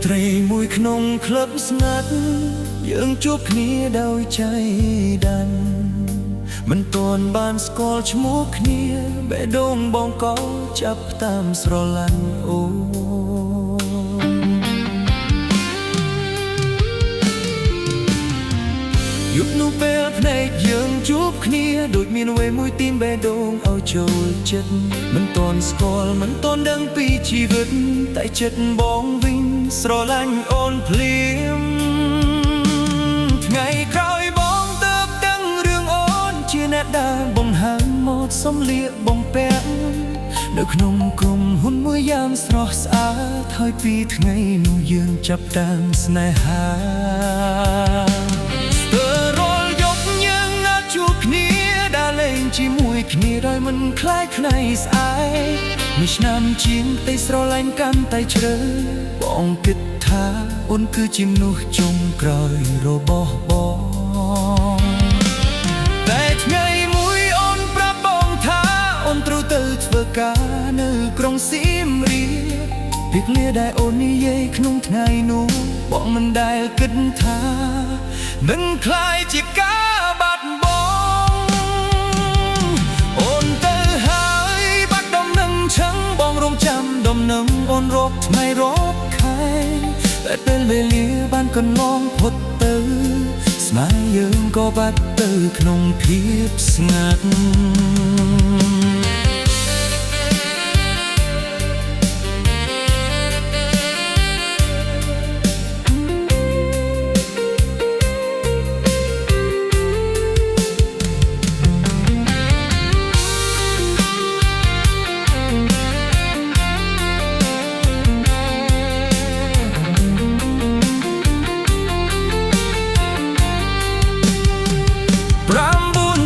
ត្រីមួយក្នុងក្លឹបស្ងាត់យើងជួបគ្នាដោយใจដ័នមិនទាន់បានស្គាល់ឈ្មោះគ្នាបេះដូងបងក៏ចាប់តាមស្រឡាញ់អូយប់នោះពេលភ្នែកយើងជួបគ្នាដូចមានអ្វីមួយទីមបេះដូងឲ្យចូលចិត្តមិនទាន់ស្គាល់មិនទាន់ដឹងពីជីវិតតែចិត្តបងវិញស្រឡាញ់អូនភ្លាមថ្ងៃក្រោយបងទៅដឹងរឿងអូនជាអ្នកដែលបង្ហាញម៉ូដសម្លៀកបំពាក់នៅក្នុងក្រុមហ៊ុនមួយយ៉ាងស្រស់ស្អាតហើយពីថ្ងៃនោះយើងចាប់តាមស្នេហាជាមួយគ្នាដោយមិនคล้ายខ្នៃស្អែកមួយឆ្នាំជាងតែស្រឡាញ់កាន់តែជ្រៅបងគិតថាអូនគឺជាមនុស្សចុងក្រោយរបស់បងតែថ្ងៃមួយអូនប្រាប់បងថាអូនត្រូវទៅធ្វើការនៅក្រុងសៀមរាបពីឃ្លាដែលអូននិយាយក្នុងថ្ងៃនោះបងមិនដែលគិតថានឹងคล้ายជាការបាត់បង់ដំណឹងអូនរកថ្ងៃរកខែតែពេលវេលាបានកន្លងផុតទៅស្នេហ៍យើងក៏បាត់ទៅក្នុងភាពស្ងាត់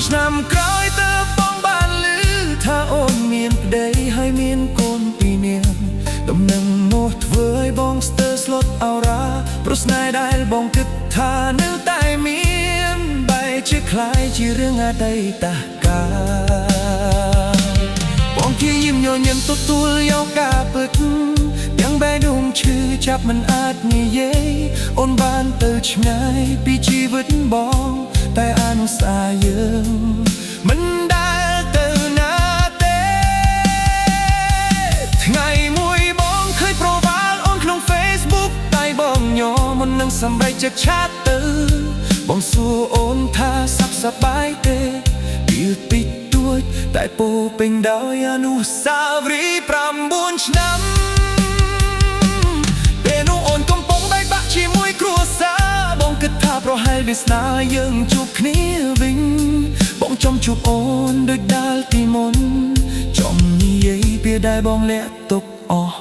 ឆ្នាំក្រោយទៅបងបានឮថាអូនមានប្តីហើយមានកូនពីរនាក់ដំណឹងនោះធ្វើឲ្យបងស្ទើរស្លុតអរ៉ាព្រោះស្នេហ៍ដែលបងគិតថានៅតែមានបែរជាคล้ายជារឿងអតីតកាលបងព្យាយាមញញឹមទទួលយកការពិតយ៉ាងបេះដូងឈឺចាប់មិនអាចនិយាយអូនបានទៅឆ្ងាយពីជីវិតបងតែអនុស្សាវរីយ៍យើងមិនដែលទៅណាទេថ្ងៃមួយបងឃើញប្រូហ្វាល់អូនក្នុង Facebook តែបងញ័រមុននឹងសម្រេចចិត្តឆាតទៅបងសួរអូនថាសុខសប្បាយទេពីតិចតួចតែពោពេញដោយអនុស្សាវរីយ៍9 ឆ្នាំពេលនោះអូនកំពុងបែកបាក់ជាមួយគ្រួសារបងគិតថាប្រហែលវាសនាយើងជួបគ្នាវិញបងចង់ជួបអូនដូចដាល់ទីមុនចង់និយាយពីដែលបងលាក់ទុកអស់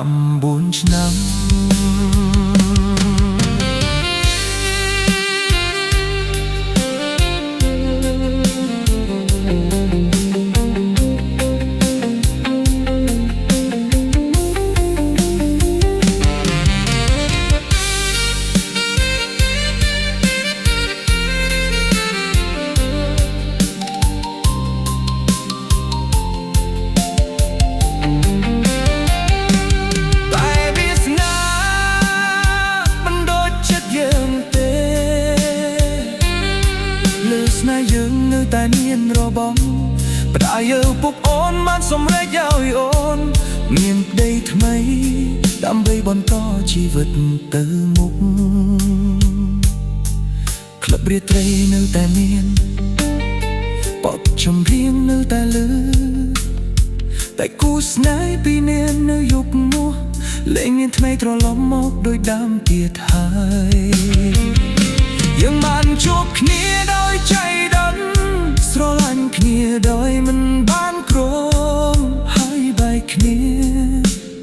9 ឆ្នាំយើងនៅតែមានរបងផ្ដាយឪពុកអូនបានសម្រេចឲ្យអូនមានប្តីថ្មីដើម្បីបន្តជីវិតទៅមុខក្លឹបរាត្រីនៅតែមានបទចម្រៀងនៅតែលើតែគូស្នេហ៍ពីរនាក់នៅយុគនោះលែងមានថ្មីត្រឡប់មកដោយដើមទៀតហើយយើងបានជួបគ្នាដោយใจដិនស្រឡាញ់គ្នាដោយមិនបានគ្រងហើយបែកគ្នា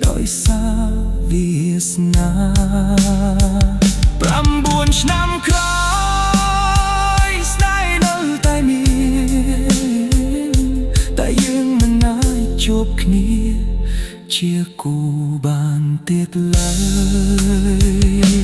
ដោយសារវាសនា9 ឆ្នាំក្រោយស្នេហ៍នៅតែមានតែយើងមិនអាចជួបគ្នាជាគូបានទៀតឡើយ